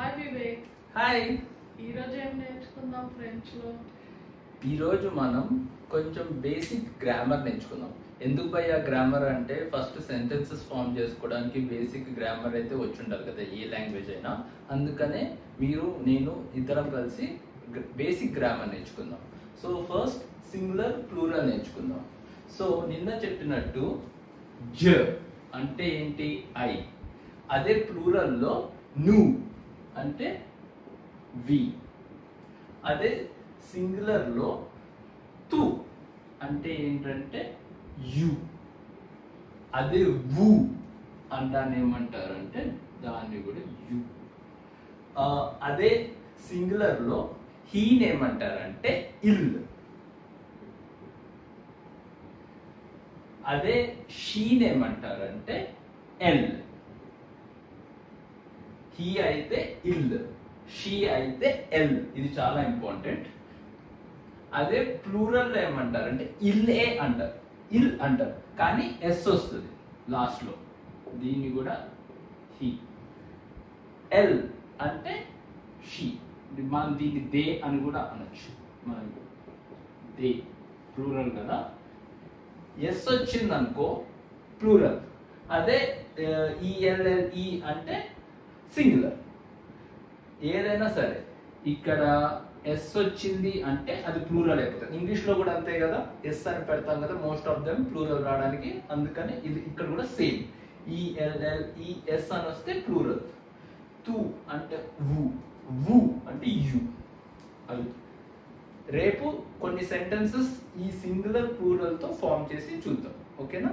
Hi Vivek. Hi. ఈరోజు ఏం నేర్చుకుందాం ఫ్రెంచ్ లో? ఈరోజు మనం కొంచెం బేసిక్ గ్రామర్ నేర్చుకుందాం. ఎందుకు భయ్యా గ్రామర్ అంటే ఫస్ట్ సెంటెన్సెస్ ఫామ్ చేసుకోవడానికి బేసిక్ గ్రామర్ అయితే వచ్చి ఉండాలి కదా, ఏ లాంగ్వేజ్ అయినా. అందుకనే నేను ఇద్దరం కలిసి బేసిక్ గ్రామర్ నేర్చుకుందాం. సో ఫస్ట్ సింగులర్ ప్లూరల్ నేర్చుకుందాం. సో నిన్న చెప్పినట్టు జ అంటే ఏంటి? ఐ. అదే ప్లూరల్ లో ను అంటే వి. అదే సింగులర్ లో తు అంటే ఏంటంటే యు. అదే వు అంటాన్ని ఏమంటారంటే దాన్ని కూడా యు. అదే సింగులర్ లో హీన్ ఏమంటారంటే ఇల్. అదే షీన్ ఏమంటారంటే ఎల్. హీ అయితే ఇల్, షీ అయితే ఎల్. ఇది చాలా ఇంపార్టెంట్. అదే ప్లూరల్ ఏమంటారంటే ఇల్ అంటారు, ఇల్ అంటారు, కానీ ఎస్ వస్తుంది లాస్ట్ లో. దీన్ని కూడా హీ. ఎల్ అంటే షీ. మనం దీన్ని దే అని కూడా అనొచ్చు. మనం దే ప్లూరల్ కదా. ఎస్ వచ్చింది అనుకో ప్లూరల్. అదే ఈఎల్ఎల్ఈ అంటే సింగులర్. ఏదైనా సరే ఇక్కడ ఎస్ వచ్చింది అంటే అది ప్లూరల్ అయిపోతుంది. ఇంగ్లీష్ లో కూడా అంతే కదా, ఎస్ అని పెడతాం కదా మోస్ట్ ఆఫ్ దెమ్ ప్లూరల్ రావడానికి. అందుకని ఇది ఇక్కడ కూడా సేమ్. ఈఎల్ఎల్ఈఎస్ అని వస్తే ప్లూరల్. తు అంటే వు, వు అంటే యు. అది రేపు కొన్ని సెంటెన్సెస్ ఈ సింగులర్ ప్లూరల్ తో ఫామ్ చేసి చూద్దాం. ఓకేనా?